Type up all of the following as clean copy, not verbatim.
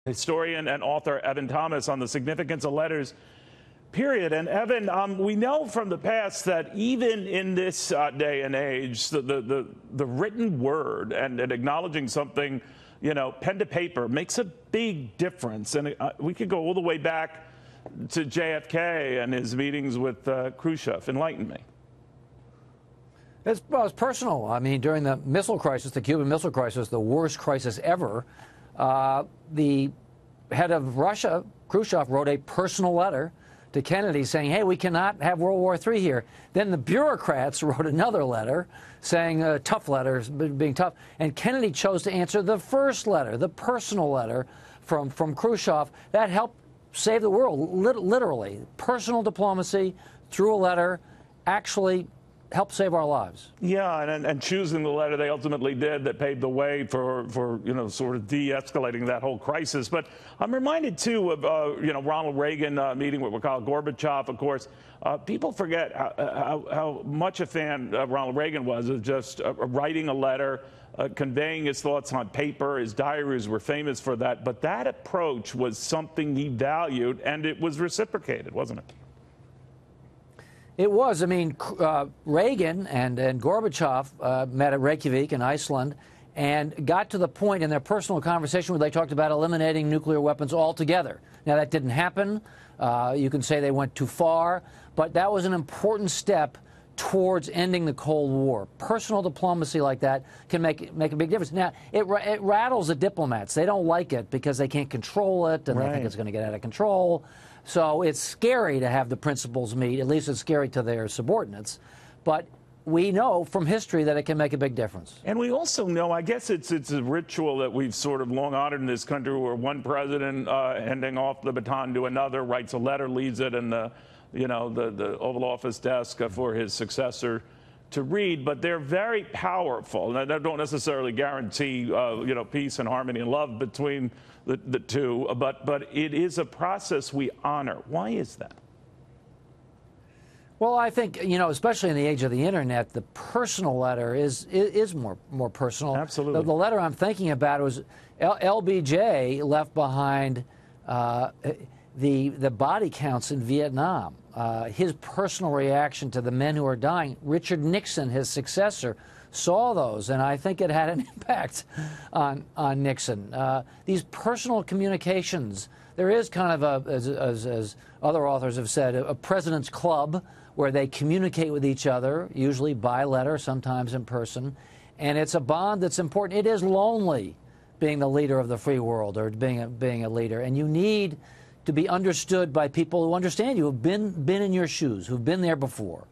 Historian and author Evan Thomas on the significance of letters, period. And Evan, we know from the past that even in this day and age, the written word and acknowledging something, pen to paper makes a big difference. And we could go all the way back to JFK and his meetings with Khrushchev. Enlighten me. It's personal. I mean, during the missile crisis, the Cuban Missile Crisis, the worst crisis ever, the head of Russia, Khrushchev, wrote a personal letter to Kennedy saying, hey, we cannot have World War III here. Then the bureaucrats wrote another letter saying, tough letters, being tough. And Kennedy chose to answer the first letter, the personal letter from Khrushchev. That helped save the world, literally. Personal diplomacy through a letter actually help save our lives. Yeah, and choosing the letter they ultimately did that paved the way for sort of de-escalating that whole crisis. But I'm reminded, too, of, Ronald Reagan meeting with Mikhail Gorbachev, of course. People forget how much a fan Ronald Reagan was of just writing a letter, conveying his thoughts on paper. His diaries were famous for that. But that approach was something he valued, and it was reciprocated, wasn't it? It was. I mean, Reagan and Gorbachev met at Reykjavik in Iceland and got to the point in their personal conversation where they talked about eliminating nuclear weapons altogether. Now, that didn't happen. You can say they went too far, but that was an important step towards ending the Cold War. Personal diplomacy like that can make a big difference. Now, it rattles the diplomats. They don't like it because they can't control it, and they think it's going to get out of control. So it's scary to have the principals meet. At least it's scary to their subordinates. But we know from history that it can make a big difference. And we also know, I guess it's a ritual that we've sort of long honored in this country, where one president handing off the baton to another writes a letter, leaves it in the Oval Office desk for his successor to read. But they're very powerful. Now, they don't necessarily guarantee peace and harmony and love between the two, but it is a process we honor. Why is that? Well, I think, especially in the age of the Internet, the personal letter is more personal. Absolutely. The letter I'm thinking about was LBJ left behind the body counts in Vietnam, his personal reaction to the men who are dying. Richard Nixon, his successor, saw those, and I think it had an impact on Nixon. These personal communications, there is kind of as other authors have said, a president's club where they communicate with each other, usually by letter, sometimes in person, and it's a bond that's important. It is lonely being the leader of the free world, or being a leader, and you need to be understood by people who understand you, who've been in your shoes, who've been there before.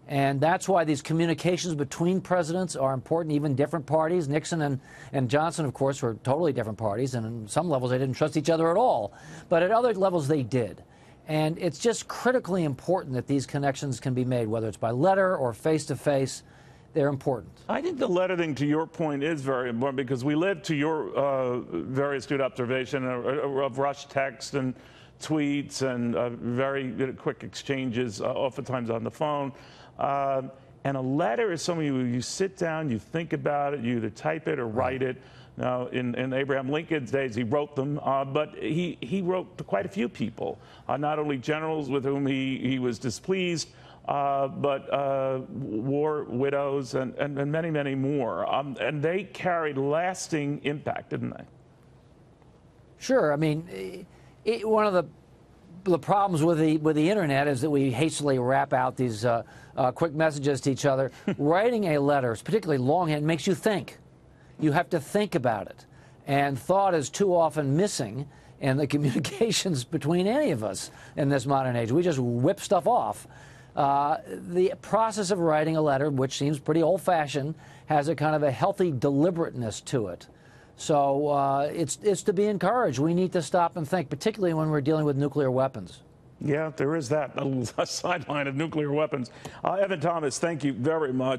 And that's why these communications between presidents are important, even different parties. Nixon and Johnson, of course, were totally different parties, and on some levels they didn't trust each other at all. But at other levels they did. And it's just critically important that these connections can be made, whether it's by letter or face-to-face. They're important. I think the letter thing, to your point, is very important, because we live, to your very astute observation, of rush text and tweets and very quick exchanges, oftentimes on the phone. And a letter is something you sit down, you think about it, you either type it or write it. Now, in Abraham Lincoln's days, he wrote them, but he wrote to quite a few people, not only generals with whom he was displeased, but war widows and many, many more. And they carried lasting impact, didn't they? Sure. I mean, one of the problems with the Internet is that we hastily rap out these quick messages to each other. Writing a letter, particularly longhand, makes you think. You have to think about it. And thought is too often missing in the communications between any of us in this modern age. We just whip stuff off. The process of writing a letter, which seems pretty old-fashioned, has a kind of a healthy deliberateness to it. So it's to be encouraged. We need to stop and think, particularly when we're dealing with nuclear weapons. Yeah, there is that, a sideline of nuclear weapons. Evan Thomas, thank you very much.